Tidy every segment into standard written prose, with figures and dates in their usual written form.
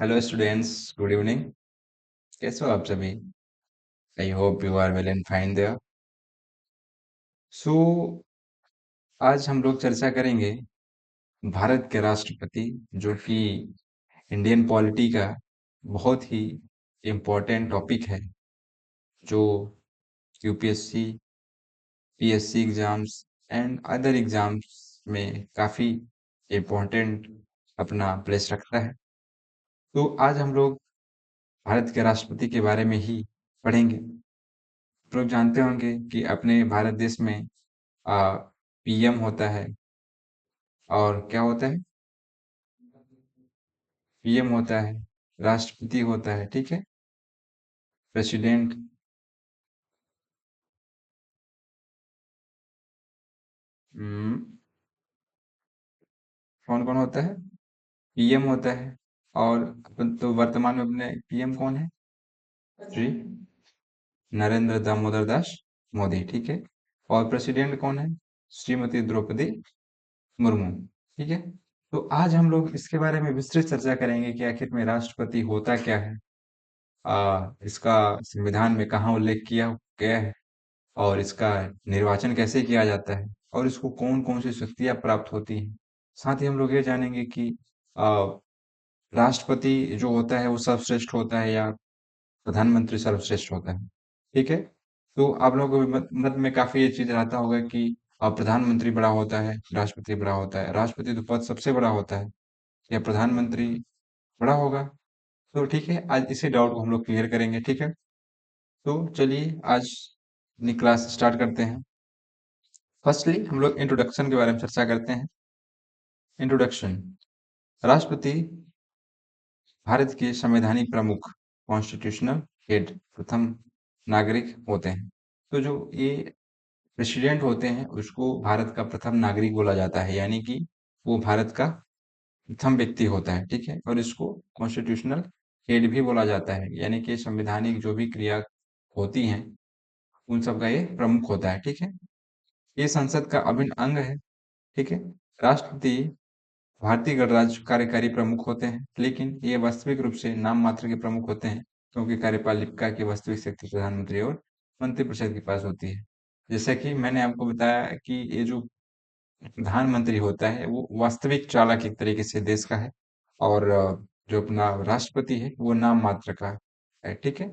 Hello students, good evening. कैसे हो आप सभी? I hope you are well and fine there. So आज हम लोग चर्चा करेंगे भारत के राष्ट्रपति, जो कि इंडियन पॉलिटी का बहुत ही इम्पोर्टेंट टॉपिक है, जो UPSC, PSC exams and other exams में काफ़ी इम्पोर्टेंट अपना प्लेस रखता है। तो आज हम लोग भारत के राष्ट्रपति के बारे में ही पढ़ेंगे। आप लोग जानते होंगे कि अपने भारत देश में पीएम होता है और क्या होता है? पीएम होता है, राष्ट्रपति होता है, ठीक है, प्रेसिडेंट। कौन कौन होता है? पीएम होता है। और अपन तो वर्तमान में अपने पीएम कौन है? श्री नरेंद्र दामोदर दास मोदी, ठीक है। और प्रेसिडेंट कौन है? श्रीमती द्रौपदी मुर्मू, ठीक है। तो आज हम लोग इसके बारे में विस्तृत चर्चा करेंगे कि आखिर में राष्ट्रपति होता क्या है, इसका संविधान में कहाँ उल्लेख किया गया है, और इसका निर्वाचन कैसे किया जाता है, और इसको कौन कौन सी शक्तियां प्राप्त होती हैं। साथ ही हम लोग ये जानेंगे कि आ, राष्ट्रपति जो होता है वो सर्वश्रेष्ठ होता है या प्रधानमंत्री सर्वश्रेष्ठ होता है, ठीक है। तो आप लोगों को भी मत में काफी ये चीज रहता होगा कि प्रधानमंत्री बड़ा होता है, राष्ट्रपति बड़ा होता है। राष्ट्रपति तो पद सबसे बड़ा होता है, या प्रधानमंत्री बड़ा होगा? तो ठीक है, आज इसी डाउट को हम लोग क्लियर करेंगे, ठीक है। तो चलिए आज अपनी क्लास स्टार्ट करते हैं। फर्स्टली हम लोग इंट्रोडक्शन के बारे में चर्चा करते हैं। इंट्रोडक्शन। राष्ट्रपति भारत के संवैधानिक प्रमुख, कॉन्स्टिट्यूशनल हेड, प्रथम नागरिक होते हैं। तो जो ये प्रेसिडेंट होते हैं उसको भारत का प्रथम नागरिक बोला जाता है, यानी कि वो भारत का प्रथम व्यक्ति होता है, ठीक है। और इसको कॉन्स्टिट्यूशनल हेड भी बोला जाता है, यानी कि संवैधानिक जो भी क्रिया होती हैं उन सब का ये प्रमुख होता है, ठीक है। ये संसद का अभिन्न अंग है, ठीक है। राष्ट्रपति भारतीय गणराज्य कार्यकारी प्रमुख होते हैं, लेकिन ये वास्तविक रूप से नाम मात्र के प्रमुख होते हैं, क्योंकि कार्यपालिका की वास्तविक शक्ति प्रधानमंत्री और मंत्रिपरिषद के पास होती है। जैसा कि मैंने आपको बताया कि ये जो प्रधानमंत्री होता है वो वास्तविक चालक एक तरीके से देश का है, और जो अपना राष्ट्रपति है वो नाम मात्र का है, ठीक है।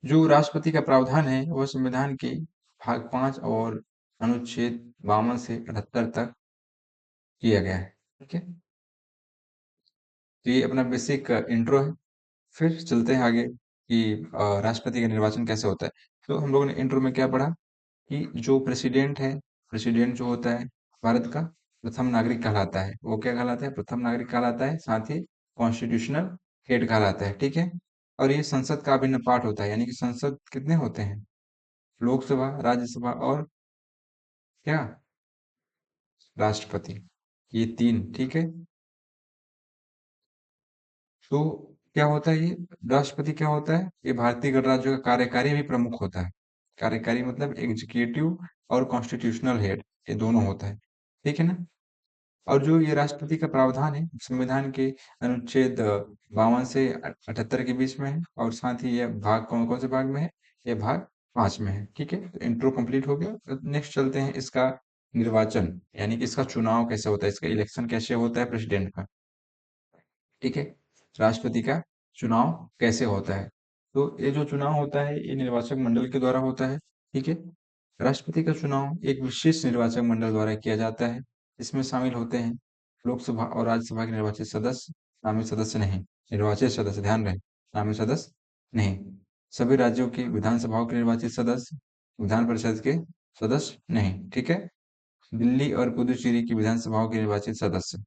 जो राष्ट्रपति का प्रावधान है वह संविधान के भाग 5 और अनुच्छेद 52 से 78 तक किया गया है, ठीक है। तो ये अपना बेसिक इंट्रो है। फिर चलते हैं आगे कि राष्ट्रपति का निर्वाचन कैसे होता है। तो हम लोगों ने इंट्रो में क्या पढ़ा कि जो प्रेसिडेंट है, प्रेसिडेंट जो होता है भारत का प्रथम नागरिक कहलाता है। वो क्या कहलाता है? प्रथम नागरिक कहलाता है, साथ ही कॉन्स्टिट्यूशनल हेड कहलाता है, ठीक है। और ये संसद का अभिन्न पार्ट होता है, यानी कि संसद कितने होते हैं? लोकसभा, राज्यसभा और क्या, राष्ट्रपति, ये तीन, ठीक है। तो क्या होता है ये राष्ट्रपति? क्या होता है ये? भारतीय गणराज्य का कार्यकारी भी प्रमुख होता है। कार्यकारी मतलब एग्जीक्यूटिव और कॉन्स्टिट्यूशनल हेड, ये दोनों होता है, ठीक है ना। और जो ये राष्ट्रपति का प्रावधान है संविधान के अनुच्छेद 52 से 78 के बीच में है, और साथ ही यह भाग कौन कौन से भाग में है? ये भाग 5 में है, ठीक है। तो इंट्रो कंप्लीट हो गया। नेक्स्ट चलते हैं इसका निर्वाचन, यानी कि इसका चुनाव कैसे होता है, इसका इलेक्शन कैसे होता है प्रेसिडेंट का, ठीक है। राष्ट्रपति का चुनाव कैसे होता है? तो ये जो चुनाव होता है ये निर्वाचक मंडल के द्वारा होता है, ठीक है। राष्ट्रपति का चुनाव एक विशेष निर्वाचक मंडल द्वारा किया जाता है। इसमें शामिल होते हैं लोकसभा और राज्यसभा के निर्वाचित सदस्य, नामित सदस्य नहीं। निर्वाचित सदस्य, ध्यान रहे, नामित सदस्य नहीं। सभी राज्यों की विधानसभाओं के निर्वाचित सदस्य, विधान परिषद के सदस्य नहीं, ठीक है। दिल्ली और पुदुचेरी की विधानसभाओं के निर्वाचित सदस्य,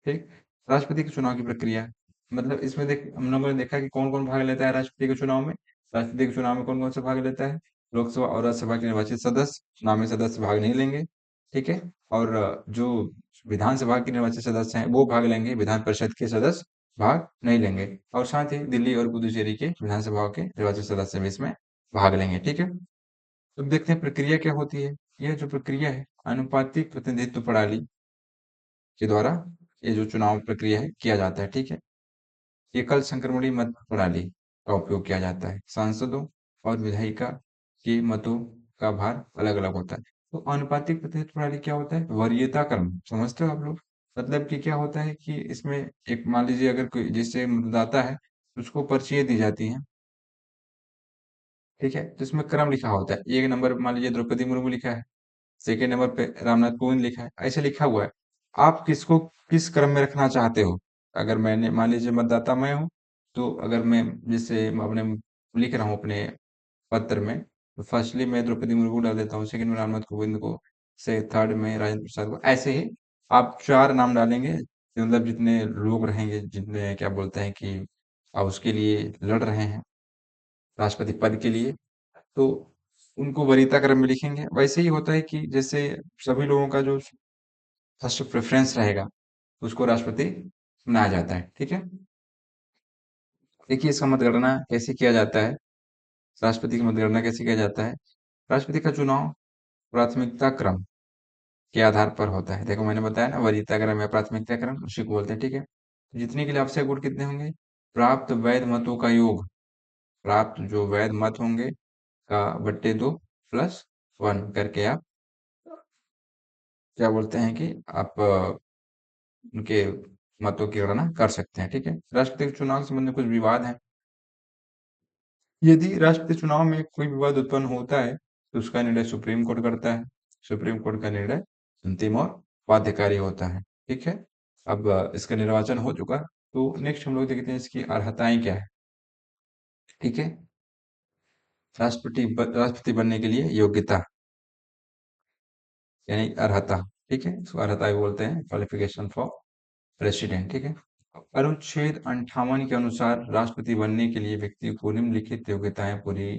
ठीक। राष्ट्रपति के चुनाव की प्रक्रिया, मतलब इसमें देख हम लोगों ने देखा कि कौन कौन भाग लेता है राष्ट्रपति के चुनाव में। राष्ट्रपति के चुनाव में कौन कौन सा भाग लेता है? लोकसभा और राज्यसभा के निर्वाचित सदस्य, नामित सदस्य भाग नहीं लेंगे, ठीक है। और जो विधानसभा के निर्वाचित सदस्य हैं वो भाग लेंगे, विधान परिषद के सदस्य भाग नहीं लेंगे। और साथ ही दिल्ली और पुदुचेरी के विधानसभाओं के निर्वाचित सदस्य भी इसमें भाग लेंगे, ठीक है। तो देखते हैं प्रक्रिया क्या होती है। यह जो प्रक्रिया है आनुपातिक प्रतिनिधित्व प्रणाली के द्वारा ये जो चुनाव प्रक्रिया है किया जाता है, ठीक है। एकल संक्रमणीय मत प्रणाली का उपयोग किया जाता है। सांसदों और विधायिका के मतों का भार अलग अलग होता है। तो अनुपातिक प्रतिशत प्रणाली क्या होता है? वरीयता क्रम, समझते हो आप लोग? मतलब कि क्या होता है कि इसमें एक मान लीजिए अगर कोई जिससे मतदाता है उसको पर्चियां दी जाती हैं, ठीक है, तो इसमें क्रम लिखा होता है। एक नंबर पे मान लीजिए द्रौपदी मुर्मू लिखा है, सेकेंड नंबर पे रामनाथ कोविंद लिखा है, ऐसे लिखा हुआ है। आप किसको किस क्रम में रखना चाहते हो? अगर मैंने मान लीजिए मतदाता मैं हूँ, तो अगर मैं जैसे अपने लिख रहा हूँ अपने पत्र में, तो फर्स्टली मैं द्रौपदी मुर्मू डाल देता हूँ, सेकंड में रामनाथ कोविंद को, से थर्ड में राजेंद्र प्रसाद को, ऐसे ही आप चार नाम डालेंगे, मतलब जितने लोग रहेंगे, जितने क्या बोलते हैं कि आप उसके लिए लड़ रहे हैं राष्ट्रपति पद के लिए, तो उनको वरीयता क्रम में लिखेंगे। वैसे ही होता है कि जैसे सभी लोगों का जो फर्स्ट प्रेफरेंस रहेगा उसको राष्ट्रपति बनाया जाता है, ठीक है। देखिए इसका मतगणना कैसे किया जाता है, राष्ट्रपति की मतगणना कैसे किया जाता है। राष्ट्रपति का चुनाव प्राथमिकता क्रम के आधार पर होता है। देखो मैंने बताया ना, वरीयता क्रम या प्राथमिकता क्रम उसी को बोलते हैं, ठीक है। तो जीतने के लिए आवश्यक वोट कितने होंगे? प्राप्त वैध मतों का योग, प्राप्त जो वैध मत होंगे का बट्टे 2 प्लस 1 करके आप क्या बोलते हैं कि आप उनके मतों की गणना कर सकते हैं, ठीक है। राष्ट्रपति के चुनाव के संबंध में कुछ विवाद है। यदि राष्ट्रपति चुनाव में कोई विवाद उत्पन्न होता है तो उसका निर्णय सुप्रीम कोर्ट करता है। सुप्रीम कोर्ट का निर्णय अंतिम और बाध्यकारी होता है, ठीक है। अब इसका निर्वाचन हो चुका, तो नेक्स्ट हम लोग देखते हैं इसकी अर्हताएं क्या है, ठीक है। राष्ट्रपति बनने के लिए योग्यता यानी अर्हता, ठीक है, इसको अर्हता भी बोलते हैं, क्वालिफिकेशन फॉर प्रेसिडेंट, ठीक है। अनुच्छेद 58 के अनुसार राष्ट्रपति बनने के लिए व्यक्ति को निम्नलिखित योग्यताएं पूरी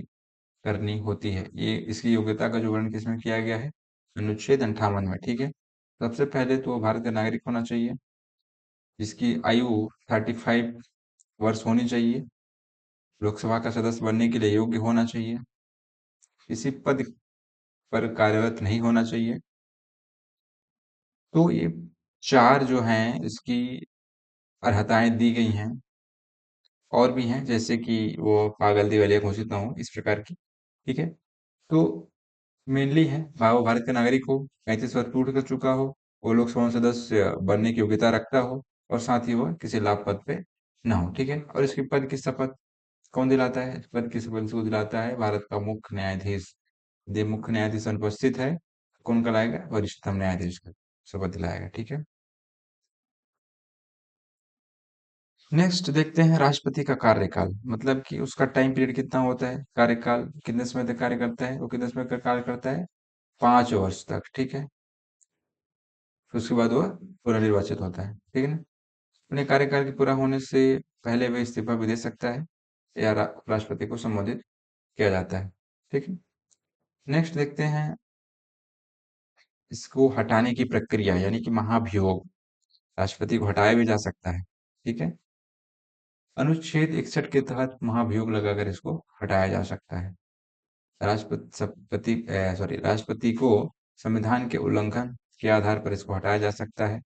करनी होती है। ये इसकी योग्यता का जो वर्णन किसमें किया गया है? अनुच्छेद 58 में, ठीक है। सबसे पहले तो वो भारत का नागरिक होना चाहिए, जिसकी आयु 35 वर्ष होनी चाहिए, लोकसभा का सदस्य बनने के लिए योग्य होना चाहिए, किसी पद पर कार्यरत नहीं होना चाहिए। तो ये चार जो हैं इसकी अर्हताएं दी गई हैं। और भी हैं जैसे कि वो पागल दिवालिया घोषित ना हो, इस प्रकार की, ठीक है। तो मेनली है वो भारत का नागरिक हो, 35 वर्ष पूर्ण कर चुका हो, वो लोकसभा सदस्य बनने की योग्यता रखता हो, और साथ ही वो किसी लाभ पद पे ना हो, ठीक है। और इसके पद की शपथ कौन दिलाता है? इस पद की शपथ इसको दिलाता है भारत का मुख्य न्यायाधीश। यदि मुख्य न्यायाधीश अनुपस्थित है, कौन कराएगा? वरिष्ठतम न्यायाधीश का शपथ दिलाएगा, ठीक है। नेक्स्ट देखते हैं राष्ट्रपति का कार्यकाल, मतलब कि उसका टाइम पीरियड कितना होता है, कार्यकाल कितने समय तक कार्य करता है। वो कितने समय तक कार्य करता है? 5 वर्ष तक, ठीक है। फिर उसके बाद वह पुनर्निर्वाचित होता है, ठीक है ना। अपने कार्यकाल के पूरा होने से पहले वह इस्तीफा भी दे सकता है, या राष्ट्रपति को संबोधित किया जाता है, ठीक है। नेक्स्ट देखते हैं इसको हटाने की प्रक्रिया, यानी कि महाभियोग। राष्ट्रपति को हटाया भी जा सकता है, ठीक है। अनुच्छेद 61 के तहत महाभियोग लगाकर इसको हटाया जा सकता है। राष्ट्रपति को संविधान के उल्लंघन के आधार पर इसको हटाया जा सकता है।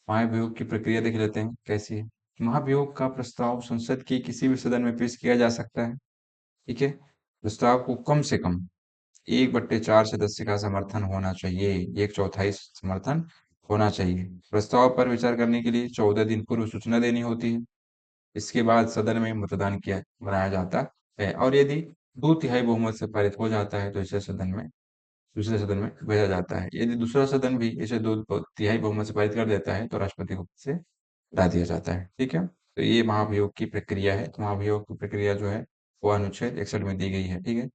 महाभियोग की प्रक्रिया देख लेते हैं कैसी है। महाभियोग का प्रस्ताव संसद के किसी भी सदन में पेश किया जा सकता है, ठीक है। प्रस्ताव को कम से कम 1/4 सदस्य का समर्थन होना चाहिए, 1/4 समर्थन होना चाहिए। प्रस्ताव पर विचार करने के लिए 14 दिन पूर्व सूचना देनी होती है। इसके बाद सदन में मतदान किया बनाया जाता है, और यदि 2/3 बहुमत से पारित हो जाता है तो इसे दूसरे सदन में भेजा जाता है। यदि दूसरा सदन भी इसे 2/3 बहुमत से पारित कर देता है तो राष्ट्रपति को पद से हटा दिया जाता है, ठीक है। तो ये महाभियोग की प्रक्रिया है। तो महाभियोग की प्रक्रिया जो है वो अनुच्छेद 61 में दी गई है, ठीक है।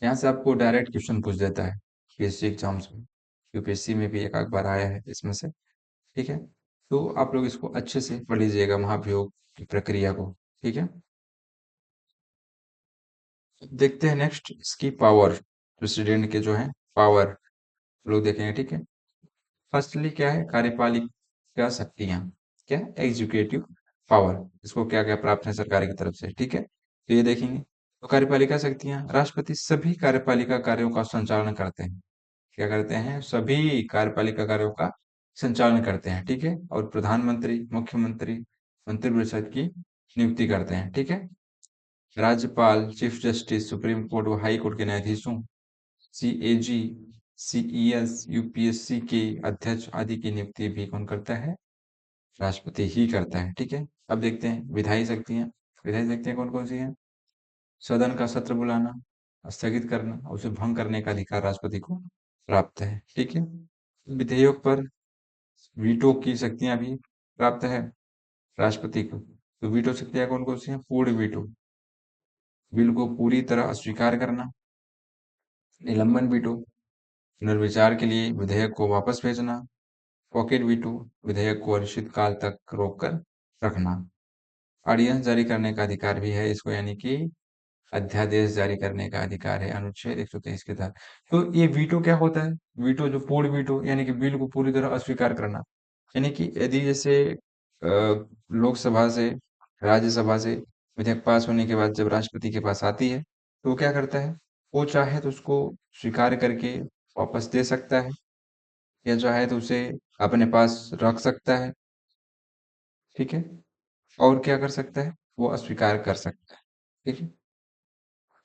यहाँ से आपको डायरेक्ट क्वेश्चन पूछ देता है पीएससी एग्जाम्स में, यूपीएससी में भी एक आध बार आया है इसमें से, ठीक है। तो आप लोग इसको अच्छे से पढ़ लीजिएगा महाभियोग की प्रक्रिया को, ठीक है। देखते हैं नेक्स्ट इसकी पावर, प्रेसिडेंट के जो है पावर लोग देखेंगे, ठीक है। फर्स्टली क्या है? कार्यपालिका शक्तियां, क्या? एग्जीक्यूटिव पावर, इसको क्या क्या प्राप्त है सरकार की तरफ से, ठीक है। तो ये देखेंगे, तो कार्यपालिका शक्तियां, राष्ट्रपति सभी कार्यपालिका कार्यों का संचालन करते हैं। क्या करते हैं? सभी कार्यपालिका कार्यों का संचालन करते हैं, ठीक है, और प्रधानमंत्री, मुख्यमंत्री, मंत्रिपरिषद की नियुक्ति करते हैं, ठीक है। राज्यपाल, चीफ जस्टिस, सुप्रीम कोर्ट व हाई कोर्ट के न्यायाधीशों, सीएजी, सीईएस, यूपीएससी के अध्यक्ष आदि की नियुक्ति भी कौन करता है? राष्ट्रपति ही करता है, ठीक है। अब देखते हैं विधायी शक्तियां। विधायी शक्तियां कौन कौन सी हैं? सदन का सत्र बुलाना, स्थगित करना और उसे भंग करने का अधिकार राष्ट्रपति को प्राप्त है, ठीक है। विधेयक पर वीटो की शक्तियां भी प्राप्त है राष्ट्रपति को। तो वीटो शक्तियां कौन कौन सी हैं? पूर्ण वीटो, बिल को पूरी तरह अस्वीकार करना। निलंबन वीटो, पुनर्विचार के लिए विधेयक को वापस भेजना। पॉकेट वीटो, विधेयक को अनिश्चित काल तक रोक कर रखना। ऑर्डिनेंस जारी करने का अधिकार भी है इसको, यानी कि अध्यादेश जारी करने का अधिकार है अनुच्छेद 123 के तहत। तो ये वीटो क्या होता है? वीटो जो पूर्ण वीटो, यानी कि बिल को पूरी तरह अस्वीकार करना। यानी कि यदि जैसे लोकसभा से, राज्यसभा से विधेयक पास होने के बाद जब राष्ट्रपति के पास आती है, तो वो क्या करता है? वो चाहे तो उसको स्वीकार करके वापस दे सकता है, या चाहे तो उसे अपने पास रख सकता है, ठीक है। और क्या कर सकता है? वो अस्वीकार कर सकता है, ठीक है।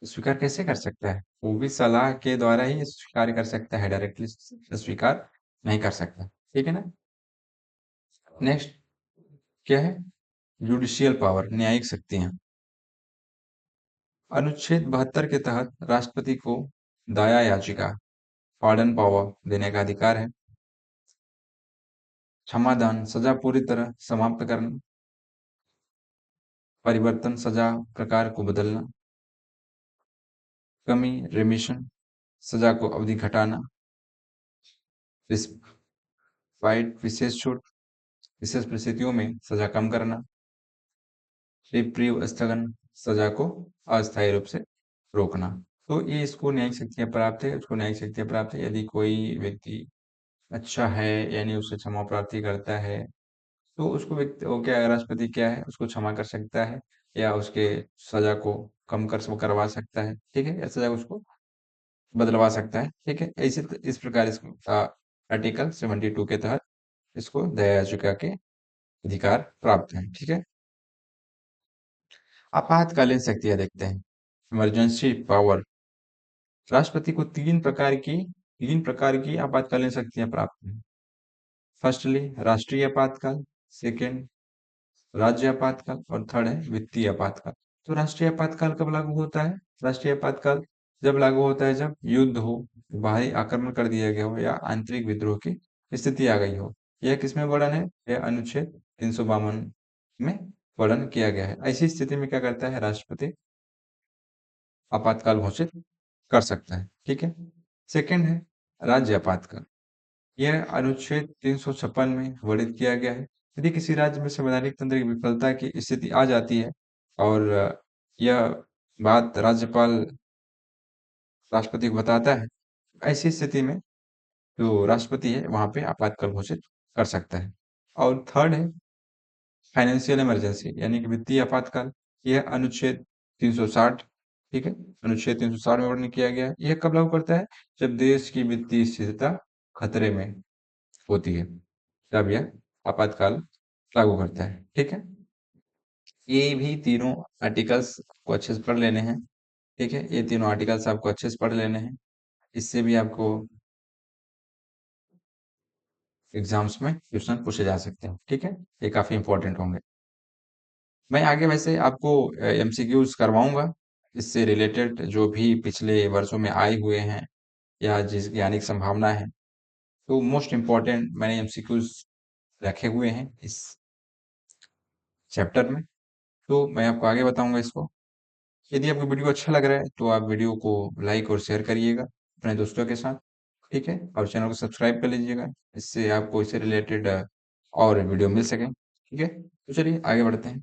स्वीकार कैसे कर सकता है? वो भी सलाह के द्वारा ही स्वीकार कर सकता है, डायरेक्टली स्वीकार नहीं कर सकता, ठीक है ना। नेक्स्ट क्या है? जुडिशियल पावर, न्यायिक शक्तियां। अनुच्छेद 72 के तहत राष्ट्रपति को दया याचिका, पार्डन पावर देने का अधिकार है। क्षमादान, सजा पूरी तरह समाप्त करना। परिवर्तन, सजा प्रकार को बदलना। कमी, रेमिशन, सजा को अवधि घटाना। रिस्पाइट, विशेष छूट, विशेष परिस्थितियों में सजा कम करना। रिप्रीव, स्थगन, सजा को अस्थायी रूप से रोकना। तो ये इसको न्यायिक शक्तियां प्राप्त है, उसको न्यायिक शक्तियां प्राप्त है यदि कोई व्यक्ति अच्छा है, यानी उससे क्षमा प्रार्थी करता है, तो उसको व्यक्ति वो क्या है, राष्ट्रपति क्या है, उसको क्षमा कर सकता है, या उसके सजा को कम कर वो करवा सकता है, ठीक है, या सजा उसको बदलवा सकता है, ठीक है। ऐसे इस प्रकार इसको आर्टिकल 72 के तहत इसको दया याचिका के अधिकार प्राप्त है, ठीक है। आपातकालीन शक्तियां देखते हैं। इमरजेंसी पावर, राष्ट्रपति को तीन प्रकार की आपातकालीन शक्तियां प्राप्त हैं। फर्स्टली राष्ट्रीय आपातकाल, सेकेंड राज्य आपातकाल, और थर्ड है वित्तीय आपातकाल। तो राष्ट्रीय आपातकाल कब लागू होता है? राष्ट्रीय आपातकाल जब लागू होता है जब युद्ध हो, बाहरी आक्रमण कर दिया गया हो, या आंतरिक विद्रोह की स्थिति आ गई हो। यह किसमें वर्णन है? यह अनुच्छेद 352 में वर्णन किया गया है। ऐसी स्थिति में क्या करता है राष्ट्रपति? आपातकाल घोषित कर सकता है, ठीक है। सेकंड है राज्य आपातकाल। यह अनुच्छेद 356 में वर्णित किया गया है। यदि किसी राज्य में संवैधानिक तंत्र की विफलता की स्थिति आ जाती है, और यह बात राज्यपाल राष्ट्रपति को बताता है, ऐसी स्थिति में जो राष्ट्रपति है वहां पे आपातकाल घोषित कर सकता है। और थर्ड है फाइनेंशियल इमरजेंसी, यानी कि वित्तीय आपातकाल। यह अनुच्छेद 360, ठीक है, अनुच्छेद 360 में वर्णन किया गया है। यह कब लागू करता है? जब देश की वित्तीय स्थिरता खतरे में होती है, तब यह आपातकाल लागू करता है, ठीक है। ये भी तीनों आर्टिकल्स को अच्छे से पढ़ लेने हैं, ठीक है। ये तीनों आर्टिकल्स आपको अच्छे से पढ़ लेने हैं, इससे भी आपको एग्जाम्स में क्वेश्चन पूछे जा सकते हैं, ठीक है। ये काफी इंपॉर्टेंट होंगे। मैं आगे वैसे आपको एमसीक्यूज करवाऊंगा, इससे रिलेटेड जो भी पिछले वर्षों में आए हुए हैं, या जिस ज्ञानिक संभावना है, तो मोस्ट इम्पोर्टेंट मैंने एमसीक्यूज रखे हुए हैं इस चैप्टर में, तो मैं आपको आगे बताऊंगा इसको। यदि आपको वीडियो अच्छा लग रहा है तो आप वीडियो को लाइक और शेयर करिएगा अपने दोस्तों के साथ, ठीक है, और चैनल को सब्सक्राइब कर लीजिएगा, इससे आपको इससे रिलेटेड और वीडियो मिल सके, ठीक है। तो चलिए आगे बढ़ते हैं।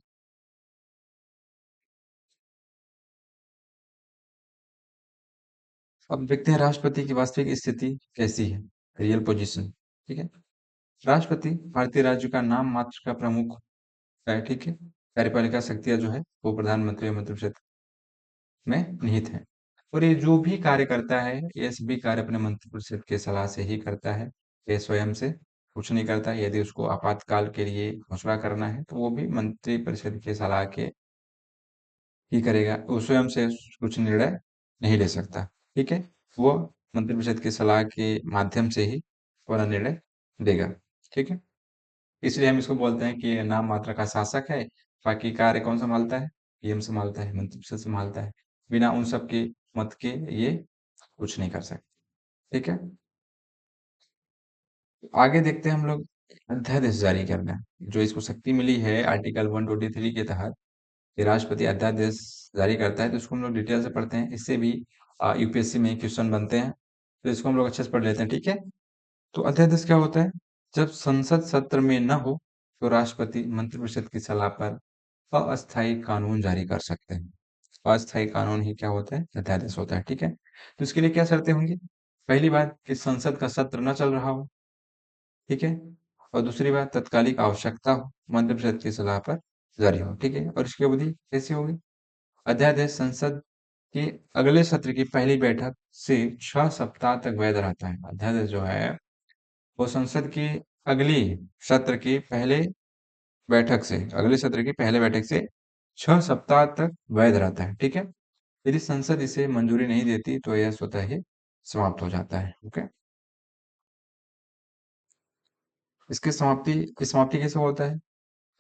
अब देखते हैं राष्ट्रपति की वास्तविक स्थिति कैसी है, रियल पोजीशन, ठीक है। राष्ट्रपति भारतीय राज्य का नाम मात्र का प्रमुख है, ठीक है। कार्यपालिका शक्तियां जो है वो प्रधानमंत्री और मंत्रिपरिषद में निहित है, और ये जो भी कार्य करता है, ये सभी कार्य अपने मंत्रिपरिषद के सलाह से ही करता है, ये स्वयं से कुछ नहीं करता। यदि उसको आपातकाल के लिए घोषणा करना है तो वो भी मंत्रिपरिषद की सलाह के ही करेगा। वो स्वयं से कुछ निर्णय नहीं ले सकता। ठीक है? वो मंत्रिपरिषद की सलाह के माध्यम से ही अपना निर्णय देगा। ठीक है? इसलिए हम इसको बोलते हैं कि ये नाम मात्र का शासक है, बाकी कार्य कौन संभालता है? पीएम संभालता है, मंत्रिपरिषद संभालता है। बिना उन सब के मत के ये कुछ नहीं कर सकते। ठीक है? आगे देखते हैं हम लोग अध्यादेश जारी करना। जो इसको शक्ति मिली है आर्टिकल 123 के तहत, कि राष्ट्रपति अध्यादेश जारी करता है, तो इसको हम लोग डिटेल से पढ़ते हैं। इससे भी यूपीएससी में क्वेश्चन बनते हैं, तो इसको हम लोग अच्छे से पढ़ लेते हैं। ठीक है? तो अध्यादेश क्या होता है? जब संसद सत्र में न हो तो राष्ट्रपति मंत्रिपरिषद की सलाह पर अस्थायी कानून जारी कर सकते हैं। अस्थायी कानून ही क्या होता है? अध्यादेश होता है। ठीक है? तो इसके लिए क्या शर्तें होंगी? पहली बात कि संसद का सत्र न चल रहा हो। ठीक है? और दूसरी बात, तत्कालिक आवश्यकता हो, मंत्रिपरिषद की सलाह पर जारी हो। ठीक है? और इसकी अवधि कैसी होगी? अध्यादेश संसद के अगले सत्र की पहली बैठक से 6 सप्ताह तक वैध रहता है। अध्यादेश जो है वो संसद की अगली सत्र की पहले बैठक से अगले सत्र की पहले बैठक से 6 सप्ताह तक वैध रहता है। ठीक है? यदि संसद इसे मंजूरी नहीं देती तो यह स्वतः ही समाप्त हो जाता है। ओके? इसकी समाप्ति कैसे होता है?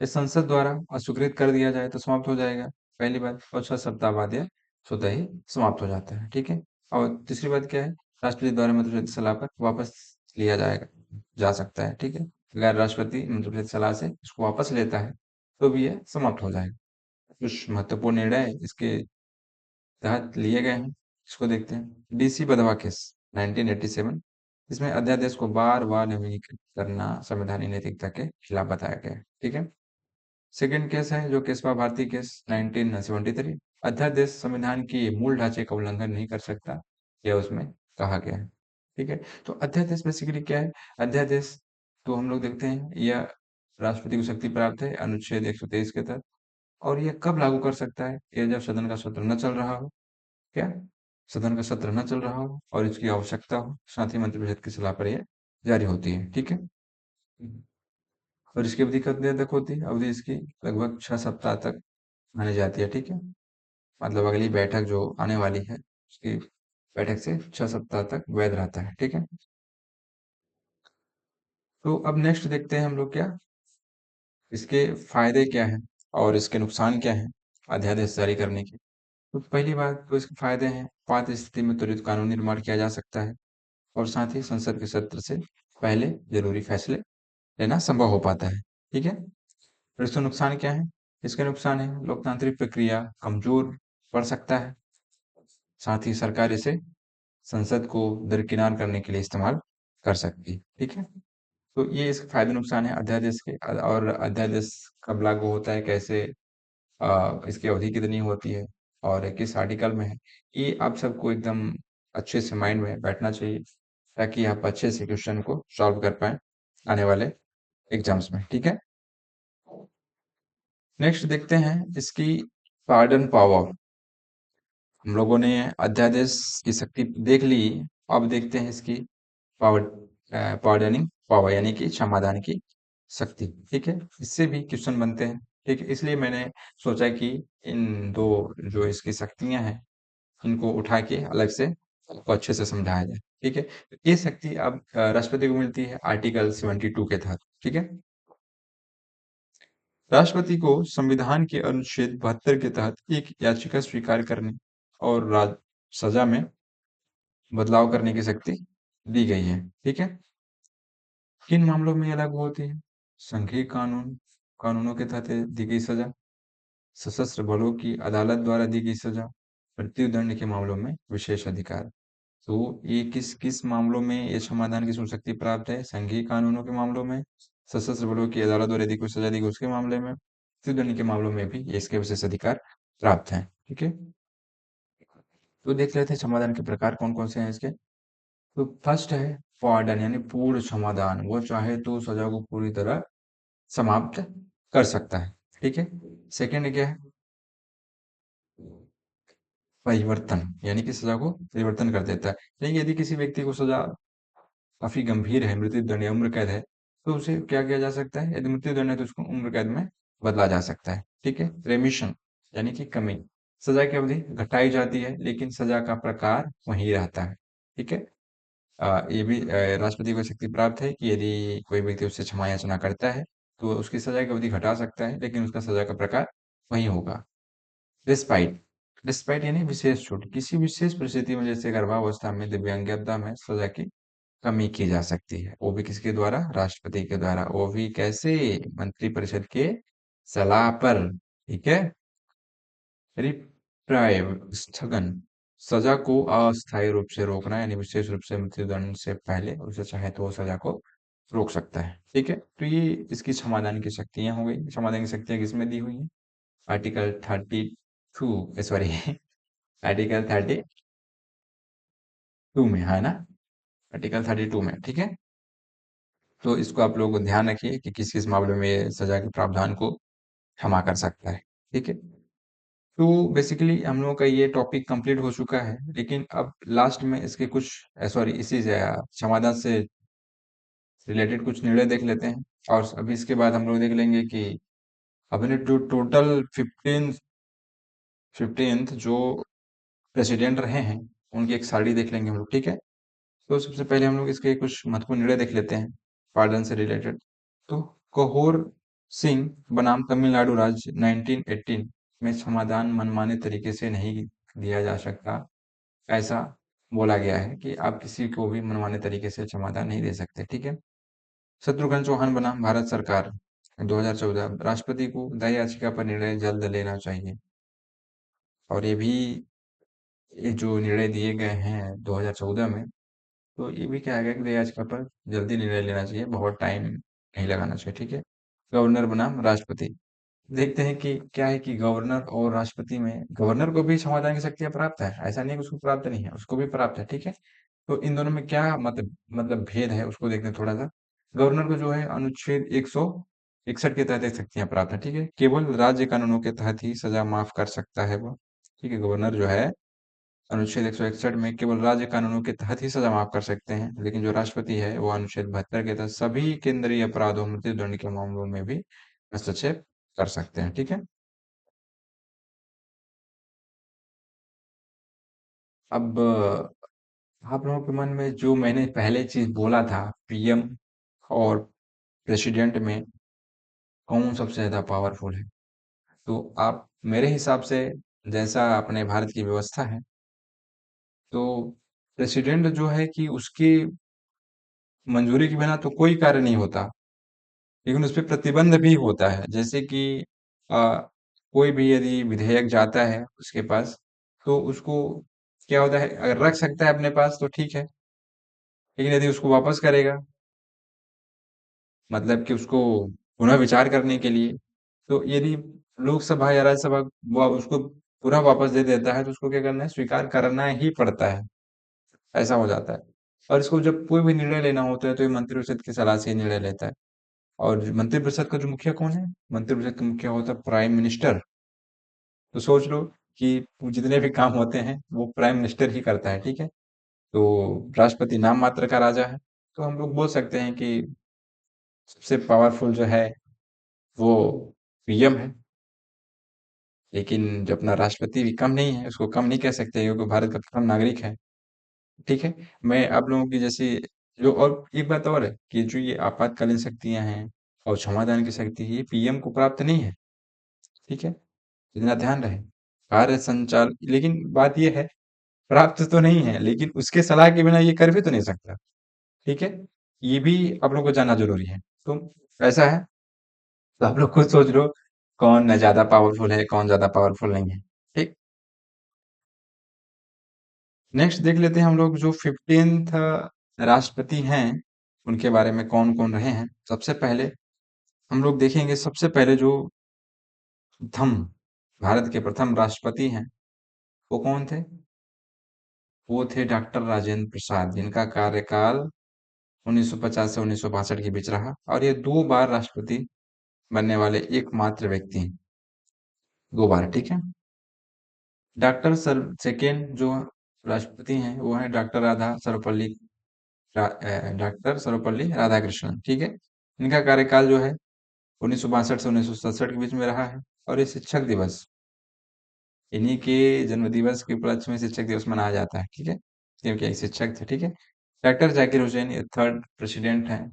ये संसद द्वारा अस्वीकृत कर दिया जाए तो समाप्त हो जाएगा, पहली बात। और 6 सप्ताह बाद यह स्वतः ही समाप्त हो जाता है। ठीक है? और तीसरी बात क्या है? राष्ट्रपति द्वारा मंत्रिपरिषद की सलाह पर वापस लिया जा सकता है। ठीक है? अगर राष्ट्रपति मंत्रिपरिषद सलाह से इसको वापस लेता है तो भी यह समाप्त हो जाएगा। कुछ महत्वपूर्ण निर्णय इसके तहत लिए गए हैं, इसको देखते हैं। डीसी बधवा केस 1987, इसमें अध्यादेश को बार बार नवीनीकृत करना संवैधानिक नैतिकता के खिलाफ बताया गया है। ठीक है? सेकंड केस है जो केशवा भारती केस 1973, अध्यादेश संविधान के मूल ढांचे का उल्लंघन नहीं कर सकता, यह उसमें कहा गया है। ठीक है? तो अध्यादेश बेसिकली क्या है? अध्यादेश तो हम लोग देखते हैं यह राष्ट्रपति को शक्ति प्राप्त है अनुच्छेद 123 के तहत। और यह कब लागू कर सकता है? यह जब सदन का सत्र न चल रहा हो। क्या? सदन का सत्र न चल रहा हो और इसकी आवश्यकता हो, साथ ही मंत्रिपरिषद की सलाह पर यह जारी होती है। ठीक है? और इसकी अवधि कितने तक होती है? अवधि इसकी लगभग 6 सप्ताह तक मानी जाती है। ठीक है? मतलब अगली बैठक जो आने वाली है उसकी बैठक से 6 सप्ताह तक वैध रहता है। ठीक है? तो अब नेक्स्ट देखते हैं हम लोग क्या इसके फायदे क्या हैं और इसके नुकसान क्या हैं अध्यादेश जारी करने के। तो पहली बात तो इसके फायदे हैं, आपात स्थिति में त्वरित कानून निर्माण किया जा सकता है और साथ ही संसद के सत्र से पहले जरूरी फैसले लेना संभव हो पाता है। ठीक है? और इसके नुकसान क्या है? इसके नुकसान है लोकतांत्रिक प्रक्रिया कमजोर पड़ सकता है, साथ ही सरकार इसे संसद को दरकिनार करने के लिए इस्तेमाल कर सकती है। ठीक है? तो ये इसके फायदे नुकसान है अध्यादेश के। और अध्यादेश कब लागू होता है, कैसे, इसकी अवधि कितनी होती है और किस आर्टिकल में है, ये आप सबको एकदम अच्छे से माइंड में बैठना चाहिए, ताकि आप अच्छे से क्वेश्चन को सॉल्व कर पाए आने वाले एग्जाम्स में। ठीक है? नेक्स्ट देखते हैं इसकी पार्डन पावर। हम लोगों ने अध्यादेश की शक्ति देख ली, अब देखते हैं इसकी पावर, पार्डनिंग पावर यानी कि क्षमादान की शक्ति। ठीक है? इससे भी क्वेश्चन बनते हैं। ठीक है? इसलिए मैंने सोचा कि इन दो जो इसकी शक्तियां हैं इनको उठा के अलग से आपको अच्छे से समझाया जाए। ठीक है? ये शक्ति अब राष्ट्रपति को मिलती है आर्टिकल 72 के तहत। ठीक है? राष्ट्रपति को संविधान के अनुच्छेद 72 के तहत एक याचिका स्वीकार करने और सजा में बदलाव करने की शक्ति दी गई है। ठीक है? किन मामलों में ये लागू होती है? संघीय कानूनों के तहत दी गई सजा, सशस्त्र बलों की अदालत द्वारा दी गई सजा, मृत्युदंड के मामलों में विशेष अधिकार। तो ये किस किस मामलों में ये समाधान की शक्ति प्राप्त है? संघीय कानूनों के मामलों में, सशस्त्र बलों की अदालत द्वारा यदि कोई सजा दी गई उसके मामले में, मृत्युदंड के मामलों में भी ये इसके विशेष अधिकार प्राप्त है। ठीक है? तो देख लेते हैं समाधान के प्रकार कौन कौन से हैं इसके। तो फर्स्ट है पार्डन यानी पूर्ण समाधान, वो चाहे तो सजा को पूरी तरह समाप्त कर सकता है। ठीक है? सेकंड क्या है? परिवर्तन यानी कि सजा को परिवर्तन कर देता है। यानी कि यदि किसी व्यक्ति को सजा काफी गंभीर है, मृत्युदंड या उम्र कैद है, तो उसे क्या किया जा सकता है, यदि मृत्युदंड है तो उसको उम्र कैद में बदला जा सकता है। ठीक है। रेमिशन यानी कि कमी, सजा की अवधि घटाई जाती है लेकिन सजा का प्रकार वही रहता है। ठीक है। ये भी राष्ट्रपति को शक्ति प्राप्त है कि यदि कोई व्यक्ति उससे क्षमा याचना करता है तो उसकी सजा की अवधि घटा सकता है लेकिन उसका सजा का प्रकार वही होगा। डिस्पाइट, डिस्पाइट यानी विशेष छूट, किसी विशेष परिस्थिति में जैसे गर्भावस्था में, दिव्यांगता में सजा की कमी की जा सकती है, वो भी किसके द्वारा, राष्ट्रपति के द्वारा, वो भी कैसे, मंत्रिपरिषद के सलाह पर। ठीक है। रिप्राइव, स्थगन, सजा को अस्थायी रूप से रोकना यानी विशेष रूप से मृत्युदंड से पहले उसे चाहे तो वो सजा को रोक सकता है। ठीक है। तो ये इसकी समाधान की शक्तियां हो गई। समाधान की शक्तियां किसमें दी हुई हैं, आर्टिकल 32, सॉरी आर्टिकल 32 में है ना, आर्टिकल 32 में। ठीक है। तो इसको आप लोग ध्यान रखिए कि किस किस मामले में ये सजा के प्रावधान को क्षमा कर सकता है। ठीक है। तो बेसिकली हम लोगों का ये टॉपिक कंप्लीट हो चुका है, लेकिन अब लास्ट में इसके कुछ, सॉरी, इसी से समाधान से रिलेटेड कुछ निर्णय देख लेते हैं। और अभी इसके बाद हम लोग देख लेंगे कि अपने जो टोटल 15th जो प्रेसिडेंट रहे हैं उनकी एक सारणी देख लेंगे हम लोग। ठीक है। तो सबसे पहले हम लोग इसके कुछ महत्वपूर्ण निर्णय देख लेते हैं पार्डन से रिलेटेड। तो कहोर सिंह बनाम तमिलनाडु राज्य 1918 में समाधान मनमाने तरीके से नहीं दिया जा सकता, ऐसा बोला गया है कि आप किसी को भी मनमाने तरीके से समाधान नहीं दे सकते। ठीक है। शत्रुघ्न चौहान बनाम भारत सरकार 2014, राष्ट्रपति को दया याचिका पर निर्णय जल्द लेना चाहिए। और ये भी, ये जो निर्णय दिए गए हैं 2014 में, तो ये भी क्या है कि दया याचिका पर जल्दी निर्णय लेना चाहिए, बहुत टाइम नहीं लगाना चाहिए। ठीक है। गवर्नर बनाम राष्ट्रपति, देखते हैं कि क्या है कि गवर्नर और राष्ट्रपति में, गवर्नर को भी समाधान की शक्तियां प्राप्त है, ऐसा नहीं है कि उसको प्राप्त नहीं है, उसको भी प्राप्त है। ठीक है। तो इन दोनों में क्या मतलब भेद है उसको देखते हैं थोड़ा सा। गवर्नर को जो है अनुच्छेद 161 के तहत ये शक्तियां प्राप्त है। ठीक है। केवल राज्य कानूनों के तहत ही सजा माफ कर सकता है वो। ठीक है। गवर्नर जो है अनुच्छेद 161 में केवल राज्य कानूनों के तहत ही सजा माफ कर सकते हैं, लेकिन जो राष्ट्रपति है वो अनुच्छेद 72 के तहत सभी केंद्रीय अपराधों, मृत्युदंड के मामलों में भी हस्तक्षेप कर सकते हैं। ठीक है। अब आप लोगों के मन में जो मैंने पहले चीज बोला था, पीएम और प्रेसिडेंट में कौन सबसे ज्यादा पावरफुल है, तो आप मेरे हिसाब से, जैसा अपने भारत की व्यवस्था है, तो प्रेसिडेंट जो है कि उसकी मंजूरी के बिना तो कोई कार्य नहीं होता, लेकिन उस पे प्रतिबंध भी होता है। जैसे कि कोई भी यदि विधेयक जाता है उसके पास, तो उसको क्या होता है, अगर रख सकता है अपने पास तो ठीक है, लेकिन यदि उसको वापस करेगा, मतलब कि उसको पुनः विचार करने के लिए, तो यदि लोकसभा या राज्यसभा वो उसको पूरा वापस दे देता है तो उसको क्या करना है, स्वीकार करना ही पड़ता है। ऐसा हो जाता है। और इसको जब कोई भी निर्णय लेना होता है तो ये मंत्रिपरिषद की सलाह से ही निर्णय लेता है। और मंत्रिपरिषद का जो मुखिया कौन है, मंत्रिपरिषद का मुखिया होता है प्राइम मिनिस्टर। तो सोच लो कि जितने भी काम होते हैं वो प्राइम मिनिस्टर ही करता है। ठीक है। तो राष्ट्रपति नाम मात्र का राजा है। तो हम लोग बोल सकते हैं कि सबसे पावरफुल जो है वो पीएम है। लेकिन जो अपना राष्ट्रपति भी कम नहीं है, उसको कम नहीं कह सकते क्योंकि भारत का प्रथम नागरिक है। ठीक है। मैं आप लोगों की जैसी, जो और एक बात और है कि जो ये आपातकालीन शक्तियां हैं और समाधान की शक्ति है, ये पीएम को प्राप्त नहीं है। ठीक है। इतना ध्यान रहे। कार्य संचाल, लेकिन बात ये है, प्राप्त तो नहीं है लेकिन उसके सलाह के बिना ये कर भी तो नहीं सकता। ठीक है। ये भी आप लोगों को जानना जरूरी है। तो ऐसा है। तो आप लोग खुद सोच लो कौन ज्यादा पावरफुल है, कौन ज्यादा पावरफुल नहीं है। ठीक। नेक्स्ट देख लेते हैं हम लोग जो 15th राष्ट्रपति हैं उनके बारे में, कौन कौन रहे हैं। सबसे पहले हम लोग देखेंगे, सबसे पहले जो प्रथम, भारत के प्रथम राष्ट्रपति हैं वो कौन थे, वो थे डॉक्टर राजेंद्र प्रसाद, जिनका कार्यकाल 1950 से 1962 के बीच रहा, और ये 2 बार राष्ट्रपति बनने वाले एकमात्र व्यक्ति हैं। 2 बार। ठीक है। डॉक्टर सर सेकेंड जो राष्ट्रपति हैं वो हैं डॉक्टर राधा सर्वपल्ली डॉक्टर सर्वपल्ली राधाकृष्णन। ठीक है। इनका कार्यकाल जो है 1962 से 1967 के बीच में रहा है। और ये शिक्षक दिवस, इन्हीं के जन्म दिवस के उपलक्ष्य में शिक्षक दिवस मनाया जाता है, ठीक है, क्योंकि एक शिक्षक थे, ठीक है। डॉक्टर जाकिर हुसैन ये थर्ड प्रेसिडेंट हैं,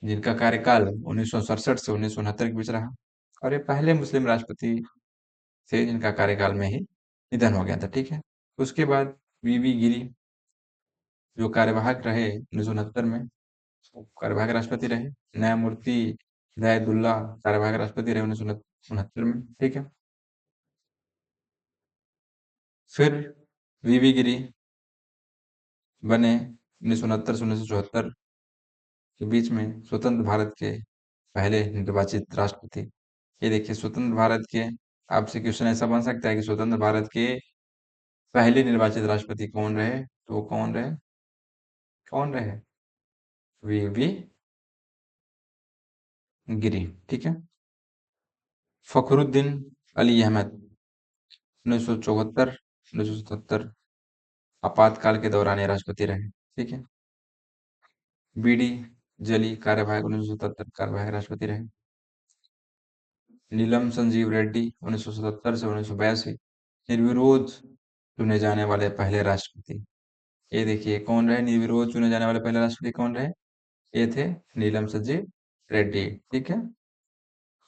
जिनका कार्यकाल 1967 से 1969 के बीच रहा। और ये पहले मुस्लिम राष्ट्रपति थे जिनका कार्यकाल में ही निधन हो गया था, ठीक है। उसके बाद वीवी गिरी, जो कार्यवाहक रहे 1969 में, वो कार्यवाहक राष्ट्रपति रहे। न्यायमूर्ति हिदायतुल्लाह कार्यवाहक राष्ट्रपति रहे 1969 में, ठीक है। फिर वीवी गिरी बने 1969 से 1974 के बीच में स्वतंत्र भारत के पहले निर्वाचित राष्ट्रपति। ये देखिए, स्वतंत्र भारत के, आपसे क्वेश्चन ऐसा बन सकता है कि स्वतंत्र भारत के पहले निर्वाचित राष्ट्रपति कौन रहे, तो वो कौन रहे? वीवी गिरी, ठीक है। फखरुद्दीन अली अहमद 1974 1977 आपातकाल के दौरान ये राष्ट्रपति रहे, ठीक है। बीडी जली कार्यवाहक 1977 कार्यवाहक राष्ट्रपति रहे। नीलम संजीव रेड्डी 1977 से 1982 निर्विरोध चुने जाने वाले पहले राष्ट्रपति। ये देखिए, कौन रहे निर्विरोध चुने जाने वाले पहले राष्ट्रपति, कौन रहे? ये थे नीलम संजीव रेड्डी, ठीक है।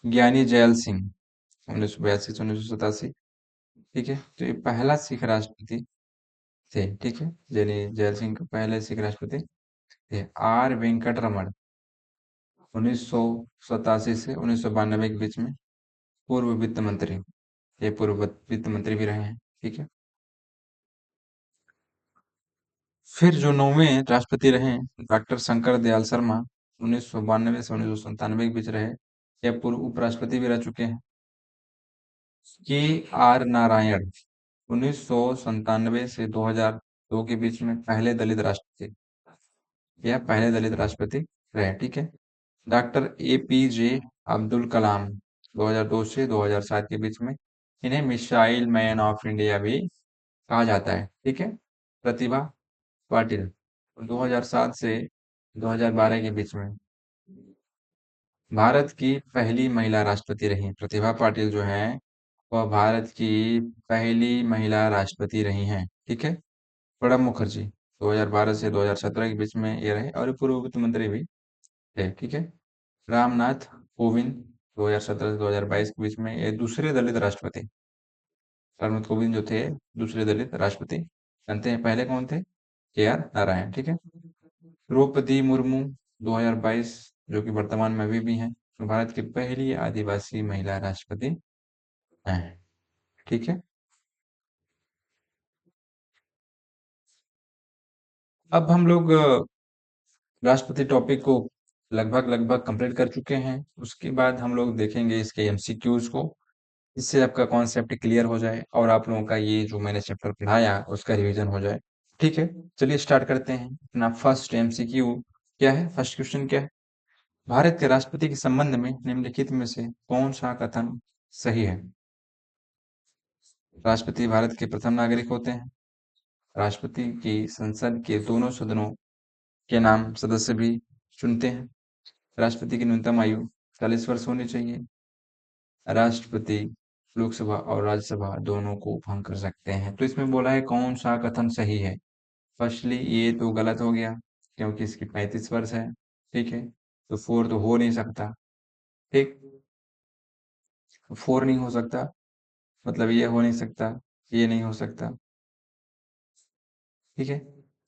ज्ञानी जैल सिंह 1982 से 1987, ठीक है। तो ये पहला सिख राष्ट्रपति थे, ठीक है। ज्ञानी जैल सिंह के पहले सिख राष्ट्रपति थे। आर वेंकट रमन 1987 से 1992 के बीच में पूर्व वित्त मंत्री, ये पूर्व वित्त मंत्री भी रहे हैं, ठीक है। फिर जो 9वें राष्ट्रपति रहे डॉक्टर शंकर दयाल शर्मा 1992 से 1997 के बीच रहे, यह पूर्व उपराष्ट्रपति भी रह चुके हैं। के आर नारायण 1997 से 2002 के बीच में पहले दलित राष्ट्रपति, यह पहले दलित राष्ट्रपति रहे, ठीक है। डॉक्टर एपीजे अब्दुल कलाम 2002 से 2007 के बीच में, इन्हें मिसाइल मैन ऑफ इंडिया भी कहा जाता है, ठीक है। प्रतिभा पाटिल 2007 से 2012 के बीच में भारत की पहली महिला राष्ट्रपति रही। प्रतिभा पाटिल जो है वह भारत की पहली महिला राष्ट्रपति रही हैं, ठीक है। प्रणब मुखर्जी 2012 से 2017 के बीच में ये रहे, और ये पूर्व वित्त मंत्री भी थे, ठीक है। रामनाथ कोविंद 2017 से 2022 के बीच में ये दूसरे दलित राष्ट्रपति, रामनाथ कोविंद जो थे दूसरे दलित राष्ट्रपति बनते हैं। पहले कौन थे? के आर नारायण, ठीक है। द्रौपदी मुर्मू 2022, जो कि वर्तमान में अभी भी हैं, भारत की पहली आदिवासी महिला राष्ट्रपति हैं, ठीक है। अब हम लोग राष्ट्रपति टॉपिक को लगभग लगभग कंप्लीट कर चुके हैं। उसके बाद हम लोग देखेंगे इसके एमसीक्यूज को, इससे आपका कॉन्सेप्ट क्लियर हो जाए और आप लोगों का ये जो मैंने चैप्टर पढ़ाया उसका रिवीजन हो जाए, ठीक है। चलिए स्टार्ट करते हैं अपना फर्स्ट एमसीक्यू। क्या है फर्स्ट क्वेश्चन? क्या है? भारत के राष्ट्रपति के संबंध में निम्नलिखित में से कौन सा कथन सही है? राष्ट्रपति भारत के प्रथम नागरिक होते हैं। राष्ट्रपति की संसद के दोनों सदनों के नाम सदस्य भी चुनते हैं। राष्ट्रपति की न्यूनतम आयु 40 वर्ष होनी चाहिए। राष्ट्रपति लोकसभा और राज्यसभा दोनों को भंग कर सकते हैं। तो इसमें बोला है कौन सा कथन सही है। फर्स्टली ये तो गलत हो गया, क्योंकि इसकी 35 वर्ष है, ठीक है। तो 4 तो हो नहीं सकता, ठीक। 4 नहीं हो सकता, मतलब ये हो नहीं सकता, ये नहीं हो सकता, ठीक है।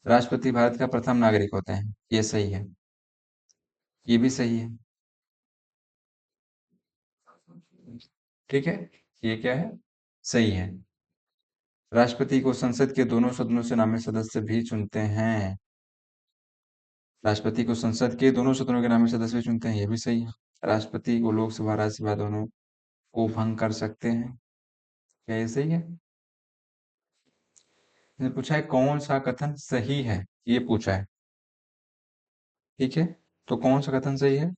राष्ट्रपति भारत का प्रथम नागरिक होते हैं, ये सही है। ये भी सही है, ठीक है। ये क्या है? सही है। राष्ट्रपति को संसद के दोनों सदनों से नामित सदस्य भी चुनते हैं। राष्ट्रपति को संसद के दोनों सदनों के नामित सदस्य भी चुनते हैं, ये भी सही है। राष्ट्रपति को लोकसभा राज्यसभा दोनों को भंग कर सकते हैं, क्या ये सही है? इसने पूछा है कौन सा कथन सही है, ये पूछा है, ठीक है। तो कौन सा कथन सही है?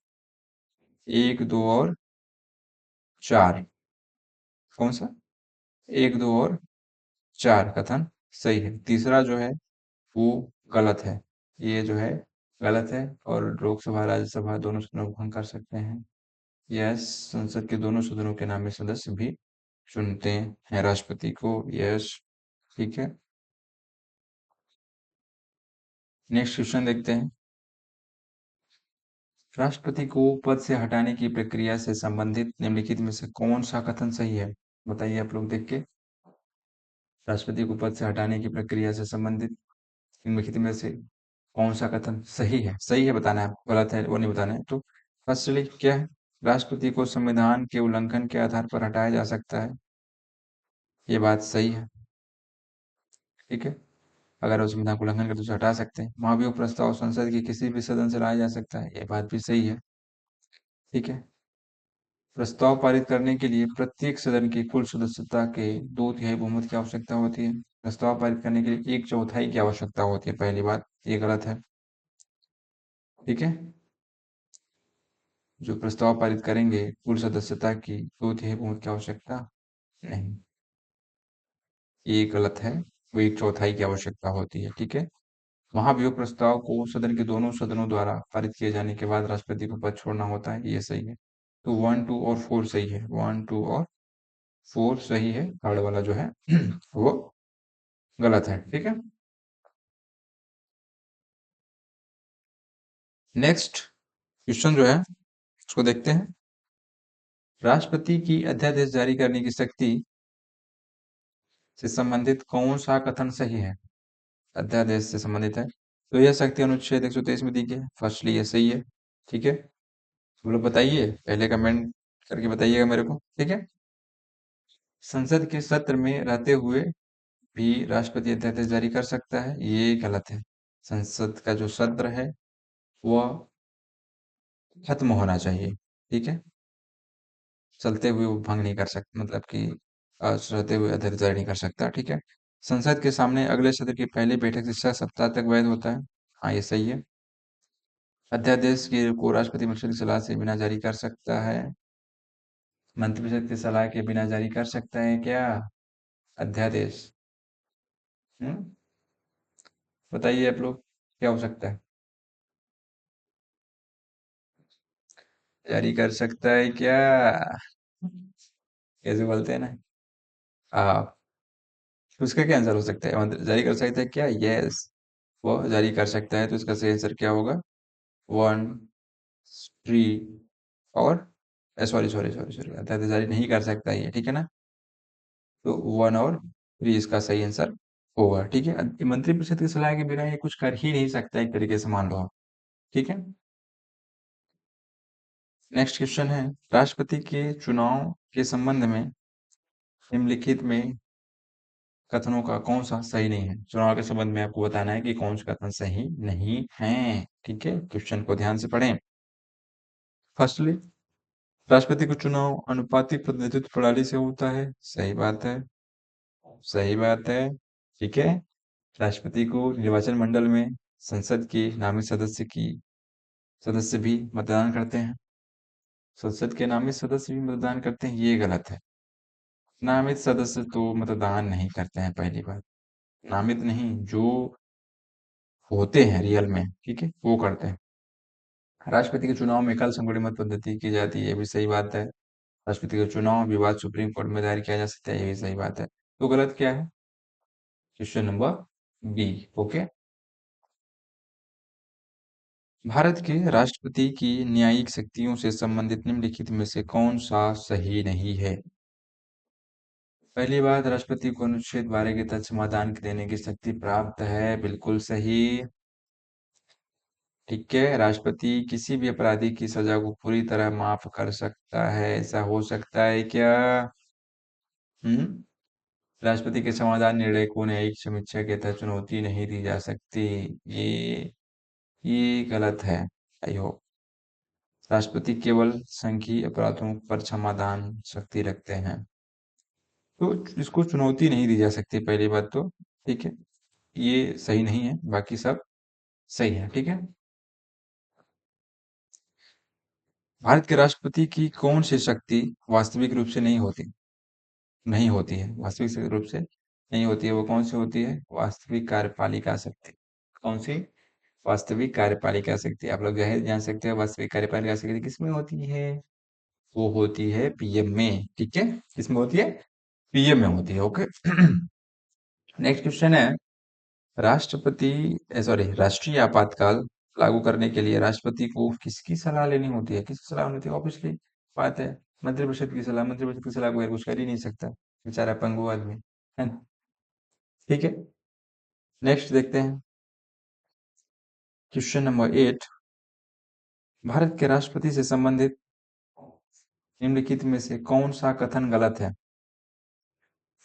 1, 2 और 4। कौन सा? 1, 2 और 4 कथन सही है। तीसरा जो है वो गलत है, ये जो है गलत है। और लोकसभा राज्यसभा दोनों सदनों को भंग कर सकते हैं। यस, संसद के दोनों सदनों के नामी सदस्य भी चुनते हैं राष्ट्रपति को। यस, ठीक है। नेक्स्ट क्वेश्चन देखते हैं। राष्ट्रपति को पद से हटाने की प्रक्रिया से संबंधित निम्नलिखित में से कौन सा कथन सही है? बताइए आप लोग देख के। राष्ट्रपति को पद से हटाने की प्रक्रिया से संबंधित निम्नलिखित में से कौन सा कथन सही है? सही है बताना है, गलत है वो नहीं बताना है। तो फर्स्टली क्या है? राष्ट्रपति को संविधान के उल्लंघन के आधार पर हटाया जा सकता है। ये बात सही है, ठीक है। अगर वो संविधान का उल्लंघन करे तो उसे हटा सकते हैं। महाभियोग प्रस्ताव संसद के किसी भी सदन से लाया जा सकता है। ये बात भी सही है, ठीक है। प्रस्ताव पारित करने के लिए प्रत्येक सदन की कुल सदस्यता के 2/3 बहुमत की आवश्यकता होती है। प्रस्ताव पारित करने के लिए 1/4 की आवश्यकता होती है। पहली बात, ये गलत है, ठीक है। जो प्रस्ताव पारित करेंगे कुल सदस्यता की 2/3 बहुमत की आवश्यकता नहीं, ये गलत है। वो 1/4 की आवश्यकता होती है, ठीक है। महाभियोग प्रस्ताव को सदन के दोनों सदनों द्वारा पारित किए जाने के बाद राष्ट्रपति को पद छोड़ना होता है। ये सही है। तो 1, 2 और 4 सही है। 1, 2 और 4 सही है। थर्ड वाला जो है वो गलत है, ठीक है। नेक्स्ट क्वेश्चन जो है उसको देखते हैं। राष्ट्रपति की अध्यादेश जारी करने की शक्ति से संबंधित कौन सा कथन सही है? अध्यादेश से संबंधित है तो यह शक्ति अनुच्छेद 123 में दी गई है। फर्स्टली ये सही है, ठीक है। तो लोग बताइए, पहले कमेंट करके बताइएगा मेरे को, ठीक है। संसद के सत्र में रहते हुए भी राष्ट्रपति अध्यादेश जारी कर सकता है, ये गलत है। संसद का जो सत्र है वह खत्म होना चाहिए, ठीक है। चलते हुए वो भंग नहीं कर सकता, मतलब कि रहते हुए अध्यक्ष जारी नहीं कर सकता, ठीक है। संसद के सामने अगले सत्र की पहली बैठक से 6 सप्ताह तक वैध होता है। हाँ, ये सही है। अध्यादेश की को राष्ट्रपति मंत्री की सलाह से बिना जारी कर सकता है। मंत्रिपरिषद की सलाह के बिना जारी कर सकता है क्या अध्यादेश? हम्म, बताइए आप लोग, क्या हो सकता है? जारी कर सकता है क्या? कैसे बोलते हैं ना आप, तो उसका क्या आंसर हो सकता है? जारी कर सकता है क्या? यस, वो जारी कर सकता है। तो इसका सही आंसर क्या होगा? 1, 3 और सॉरी सॉरी सॉरी सॉरी, अध्यादेश जारी नहीं कर सकता ये, ठीक है ना। तो 1 और 3 इसका सही आंसर होगा, ठीक है। मंत्रिपरिषद की सलाह के बिना ये कुछ कर ही नहीं सकता, एक तरीके से मान लो आप, ठीक है। नेक्स्ट क्वेश्चन है, राष्ट्रपति के चुनाव के संबंध में निम्नलिखित में कथनों का कौन सा सही नहीं है? चुनाव के संबंध में आपको बताना है कि कौन सा कथन सही नहीं है, ठीक है। क्वेश्चन को ध्यान से पढ़ें। फर्स्टली, राष्ट्रपति का चुनाव अनुपातिक प्रतिनिधित्व प्रणाली से होता है। सही बात है, सही बात है, ठीक है। राष्ट्रपति को निर्वाचन मंडल में संसद के नामित सदस्य भी मतदान करते हैं। संसद के नामित सदस्य भी मतदान करते हैं, ये गलत है। नामित सदस्य तो मतदान नहीं करते हैं, पहली बात। नामित नहीं, जो होते हैं रियल में, ठीक है, वो करते हैं। राष्ट्रपति के चुनाव में कल संगठित मत पद्धति की जाती है, ये भी सही बात है। राष्ट्रपति का चुनाव विवाद सुप्रीम कोर्ट में दायर किया जा सकता है, ये भी सही बात है। तो गलत क्या है? Question number B, okay. Bharat के राष्ट्रपति की न्यायिक शक्तियों से संबंधित निम्नलिखित में से कौन सा सही नहीं है? पहली बात, राष्ट्रपति को अनुच्छेद 12 के तहत समाधान देने की शक्ति प्राप्त है, बिल्कुल सही, ठीक है। राष्ट्रपति किसी भी अपराधी की सजा को पूरी तरह माफ कर सकता है, ऐसा हो सकता है क्या? हम्म, राष्ट्रपति के समाधान निर्णय को न्यायिक समीक्षा के तहत चुनौती नहीं दी जा सकती, ये गलत है। आई होप राष्ट्रपति केवल संघीय अपराधों पर क्षमादान शक्ति रखते हैं, तो इसको चुनौती नहीं दी जा सकती, पहली बात तो, ठीक है। ये सही नहीं है, बाकी सब सही है, ठीक है। भारत के राष्ट्रपति की कौन सी शक्ति वास्तविक रूप से नहीं होती है, वास्तविक रूप से नहीं होती है? वो कौन सी होती है? वास्तविक कार्यपालिका शक्ति। कौन सी? वास्तविक कार्यपालिका शक्ति, आप लोग जाहिर जान सकते हो वास्तविक कार्यपालिका शक्ति किसमें होती है? वो होती है पीएम में, ठीक है। किसमें होती है? पीएम में होती है। ओके। नेक्स्ट क्वेश्चन है, राष्ट्रपति सॉरी राष्ट्रीय आपातकाल लागू करने के लिए राष्ट्रपति को किसकी सलाह लेनी होती है? किसकी सलाह होती है? ऑब्वियसली बात है, मंत्रिपरिषद की सलाह। मंत्रिपरिषद की सलाह बगैर कुछ कर ही नहीं सकता, बेचारा पंगु आदमी है ना। ठीक है, नेक्स्ट देखते हैं क्वेश्चन नंबर 8। भारत के राष्ट्रपति से संबंधित निम्नलिखित में से कौन सा कथन गलत है?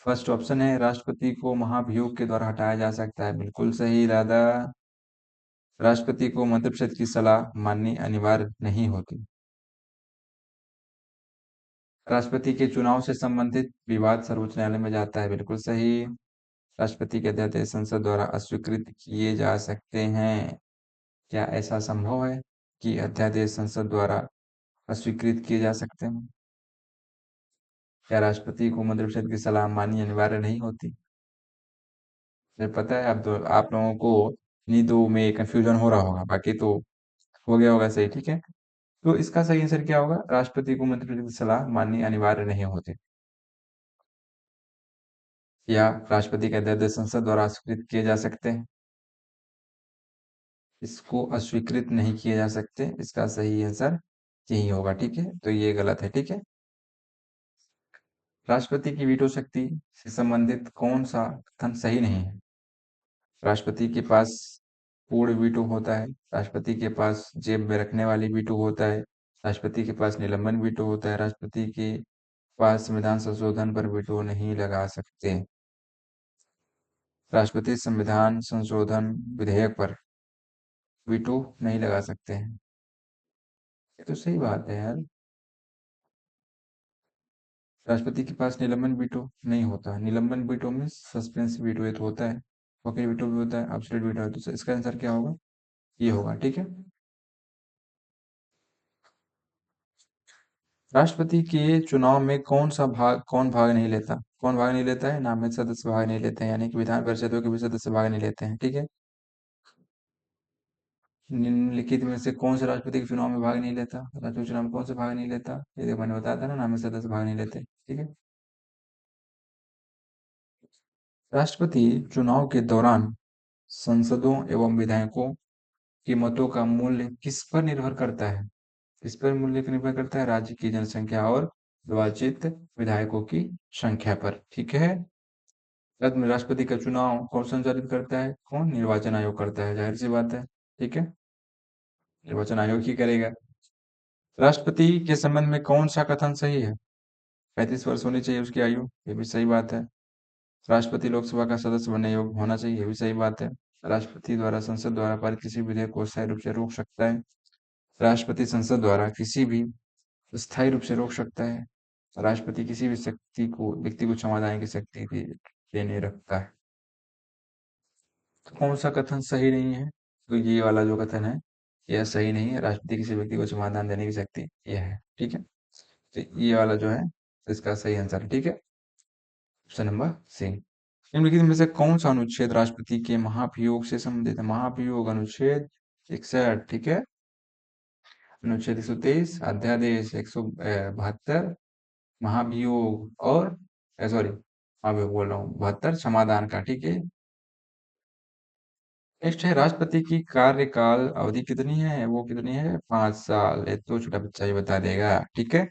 फर्स्ट ऑप्शन है, राष्ट्रपति को महाभियोग के द्वारा हटाया जा सकता है। बिल्कुल सही दादा। राष्ट्रपति को मंत्रिपरिषद की सलाह माननी अनिवार्य नहीं होती। राष्ट्रपति के चुनाव से संबंधित विवाद सर्वोच्च न्यायालय में जाता है। बिल्कुल सही। राष्ट्रपति के अध्यादेश संसद द्वारा अस्वीकृत किए जा सकते हैं। क्या ऐसा संभव है कि अध्यादेश संसद द्वारा अस्वीकृत किए जा सकते हैं? क्या राष्ट्रपति को मंत्रिपरिषद की सलाह माननी अनिवार्य नहीं होती? मुझे पता है आप लोगों को इन्हीं दो में कंफ्यूजन हो रहा होगा, बाकी तो हो गया होगा सही। ठीक है, तो इसका सही आंसर क्या होगा? राष्ट्रपति को मंत्रिपरिषद की सलाह माननी अनिवार्य नहीं होती, या राष्ट्रपति के अध्यादेश संसद द्वारा अस्वीकृत किए जा सकते हैं। इसको अस्वीकृत नहीं किए जा सकते, इसका सही आंसर यही होगा। ठीक है, तो ये गलत है। ठीक है, राष्ट्रपति की वीटो शक्ति से संबंधित कौन सा कथन सही नहीं है? राष्ट्रपति के पास पूर्ण वीटो होता है, राष्ट्रपति के पास जेब में रखने वाली वीटो होता है, राष्ट्रपति के पास निलंबन वीटो होता है, राष्ट्रपति के पास संविधान संशोधन पर वीटो नहीं लगा सकते। राष्ट्रपति संविधान संशोधन विधेयक पर वीटो नहीं लगा सकते हैं। ये तो सही बात है यार। राष्ट्रपति के पास निलंबन वीटो नहीं होता। निलंबन वीटो में सस्पेंस वीटो ये तो होता है, वकील वीटो भी होता है, एब्सोल्यूट वीटो है। तो इसका आंसर क्या होगा? ये होगा। ठीक है, राष्ट्रपति के चुनाव में कौन भाग नहीं लेता? कौन भाग नहीं लेता है? नामित सदस्य भाग नहीं लेते हैं, यानी कि विधान परिषदों के भी सदस्य भाग नहीं लेते हैं। ठीक है, निम्नलिखित में से कौन से राष्ट्रपति के चुनाव में भाग नहीं लेता? राष्ट्रपति चुनाव में कौन से भाग नहीं लेता? ये देखो मैंने बताया था ना, नामित सदस्य भाग नहीं लेते। ठीक है, राष्ट्रपति चुनाव के दौरान सांसदों एवं विधायकों की मतों का मूल्य किस पर निर्भर करता है? किस पर मूल्य निर्भर करता है? राज्य की जनसंख्या और निर्वाचित विधायकों की संख्या पर। ठीक है, राज्य में राष्ट्रपति का चुनाव कौन संचालित करता है? कौन? निर्वाचन आयोग करता है, जाहिर सी बात है। ठीक है, निर्वाचन आयोग ही करेगा। राष्ट्रपति के संबंध में कौन सा कथन सही है? 35 वर्ष होनी चाहिए उसकी आयु, ये भी सही बात है। राष्ट्रपति लोकसभा का सदस्य बनने योग्य होना चाहिए, ये भी सही बात है। राष्ट्रपति द्वारा संसद द्वारा पारित किसी विधेयक को अस्थायी रूप से रोक सकता है। राष्ट्रपति संसद द्वारा किसी भी स्थायी रूप से रोक सकता है। राष्ट्रपति किसी भी व्यक्ति को क्षमा देने की शक्ति देने रखता है। तो कौन सा कथन सही नहीं है? तो ये वाला जो कथन है यह सही नहीं है। राष्ट्रपति किसी व्यक्ति को समाधान देने की शक्ति यह है। ठीक है, तो ये वाला जो है इसका सही आंसर है। ठीक है, ऑप्शन नंबर सी। निम्नलिखित में से कौन सा अनुच्छेद राष्ट्रपति के महाभियोग से संबंधित है? महाभियोग अनुच्छेद 61। ठीक है, अनुच्छेद 123, अध्यादेश 172, महाभियोग और सॉरी महाभियोग बोल रहा हूँ, 72 समाधान का। ठीक है, नेक्स्ट है, राष्ट्रपति की कार्यकाल अवधि कितनी है? वो कितनी है? 5 साल। ये तो छोटा बच्चा ही बता देगा। ठीक है,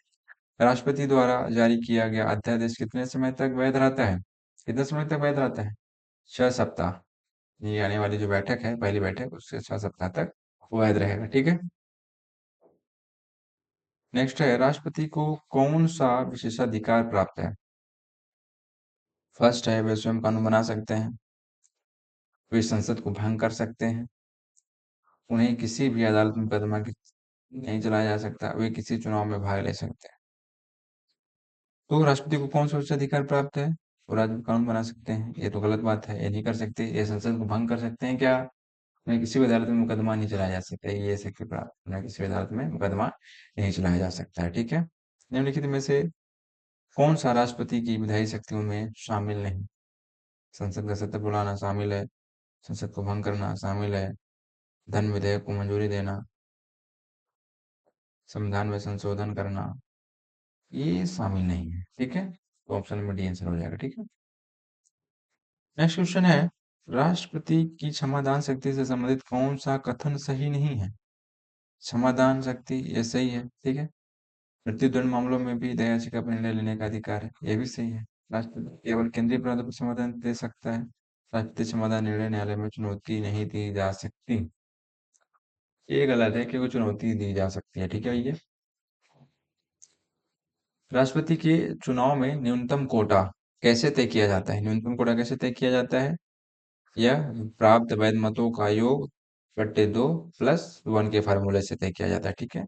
राष्ट्रपति द्वारा जारी किया गया अध्यादेश कितने समय तक वैध रहता है? कितने समय तक वैध रहता है? 6 सप्ताह। ये आने वाली जो बैठक है, पहली बैठक, उससे 6 सप्ताह तक वैध रहेगा। ठीक है, नेक्स्ट है, राष्ट्रपति को कौन सा विशेषाधिकार प्राप्त है? फर्स्ट है, वे स्वयं कानून बना सकते हैं, वे संसद को भंग कर सकते हैं, उन्हें किसी भी अदालत में मुकदमा नहीं चलाया जा सकता, वे किसी चुनाव में भाग ले सकते हैं। तो राष्ट्रपति को कौन सा उच्च अधिकार प्राप्त है? वो राज्य कानून बना सकते हैं, ये तो गलत बात है, ये नहीं कर सकते। ये संसद को भंग कर सकते हैं क्या? उन्हें किसी भी अदालत में मुकदमा नहीं चलाया जा सकता, ये शक्ति प्राप्त, उन्हें किसी भी अदालत में मुकदमा नहीं चलाया जा सकता है। ठीक है, निम्नलिखित में से कौन सा राष्ट्रपति की विधायी शक्तियों में शामिल नहीं? संसद का सत्र बुलाना शामिल है, संसद को भंग करना शामिल है, धन विधेयक को मंजूरी देना, संविधान में संशोधन करना, ये शामिल नहीं है। ठीक है, तो ऑप्शन में डी आंसर हो जाएगा। ठीक है, नेक्स्ट क्वेश्चन है, राष्ट्रपति की क्षमादान शक्ति से संबंधित कौन सा कथन सही नहीं है? क्षमादान शक्ति ये सही है। ठीक है, मृत्युदंड मामलों में भी दया याचिका पर निर्णय लेने का अधिकार है, ये भी सही है। राष्ट्रपति केवल केंद्रीय अपराधों पर समाधान दे सकता है, राष्ट्रपति समाधान निर्णय न्यायालय में चुनौती नहीं दी जा सकती, ये गलत है कि वो चुनौती दी जा सकती है। ठीक है भैया, राष्ट्रपति के चुनाव में न्यूनतम कोटा कैसे तय किया जाता है? न्यूनतम कोटा कैसे तय किया जाता है? यह प्राप्त वैध मतों का योग बट्टे 2+1 के फार्मूले से तय किया जाता है। ठीक है,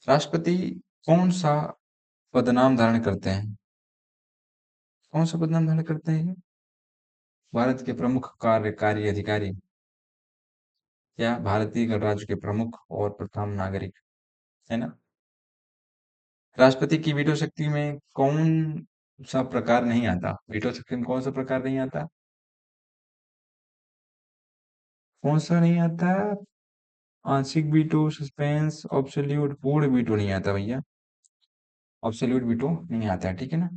राष्ट्रपति कौन सा पदनाम धारण करते हैं? कौन सा पदनाम धारण करते हैं ये? भारत के प्रमुख कार्यकारी अधिकारी या भारतीय गणराज्य के प्रमुख और प्रथम नागरिक, है ना? राष्ट्रपति की वीटो शक्ति में कौन सा प्रकार नहीं आता? वीटो शक्ति में कौन सा प्रकार नहीं आता? कौन सा नहीं आता? आंशिक वीटो, सस्पेंस, ऑब्सोल्यूट, पूर्ण वीटो नहीं आता भैया, ऑब्सोल्यूट वीटो नहीं आता है। ठीक है ना,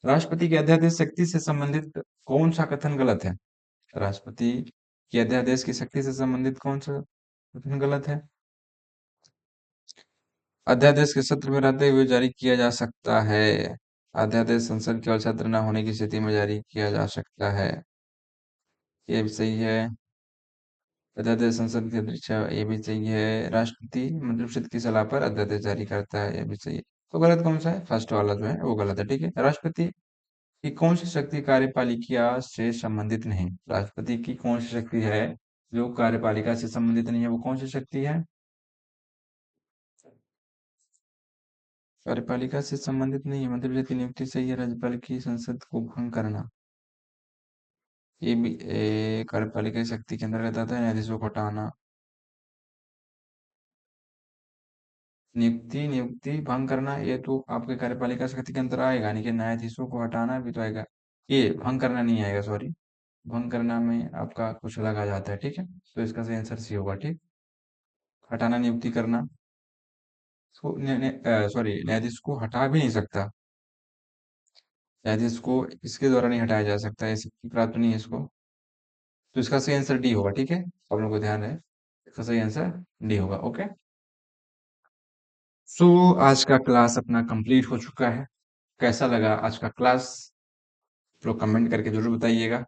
राष्ट्रपति की अध्यादेश शक्ति से संबंधित कौन सा कथन गलत है? राष्ट्रपति की अध्यादेश की शक्ति से संबंधित कौन सा कथन गलत है? अध्यादेश के सत्र में रहते हुए जारी किया जा सकता है, अध्यादेश संसद केवल सत्र न होने की स्थिति में जारी किया जा सकता है, ये भी सही है। अध्यादेश संसद की अध्यक्ष, ये भी सही है। राष्ट्रपति मंत्रिपरिषद की सलाह पर अध्यादेश जारी करता है, ये भी सही है। तो गलत कौन सा है? फर्स्ट वाला जो है वो गलत है। ठीक है, राष्ट्रपति की कौन सी शक्ति कार्यपालिका से संबंधित नहीं? राष्ट्रपति की कौन सी शक्ति है जो कार्यपालिका से संबंधित नहीं है? वो कौन सी शक्ति है? कार्यपालिका से संबंधित नहीं है, मंत्रिपरिषद की नियुक्ति सही है, राज्यपाल की संसद को भंग करना, ये भी कार्यपालिका की शक्ति के अंतर्गत आता है। न्यायाधीशों को हटाना, नियुक्ति नियुक्ति भंग करना, ये तो आपके कार्यपालिका शक्ति के अंतर आएगा नहीं कि न्यायाधीशों को हटाना भी तो आएगा, ये भंग करना नहीं आएगा, सॉरी, भंग करना में आपका कुछ अलग आ जाता है। ठीक है, तो इसका सही आंसर सी होगा। ठीक, हटाना नियुक्ति करना, सॉरी, न्यायाधीश को हटा भी नहीं सकता, न्यायाधीश को इसके द्वारा नहीं हटाया जा सकता, ऐसी प्राप्त नहीं है इसको, तो इसका सही आंसर डी होगा। ठीक है, आप लोगों को ध्यान रहे, इसका सही आंसर डी होगा। ओके, सो आज का क्लास अपना कंप्लीट हो चुका है। कैसा लगा आज का क्लास? लोग कमेंट करके जरूर बताइएगा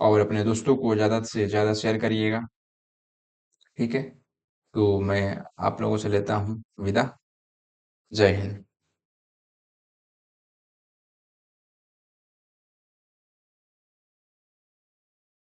और अपने दोस्तों को ज़्यादा से ज़्यादा शेयर करिएगा। ठीक है, तो मैं आप लोगों से लेता हूँ विदा। जय हिंद।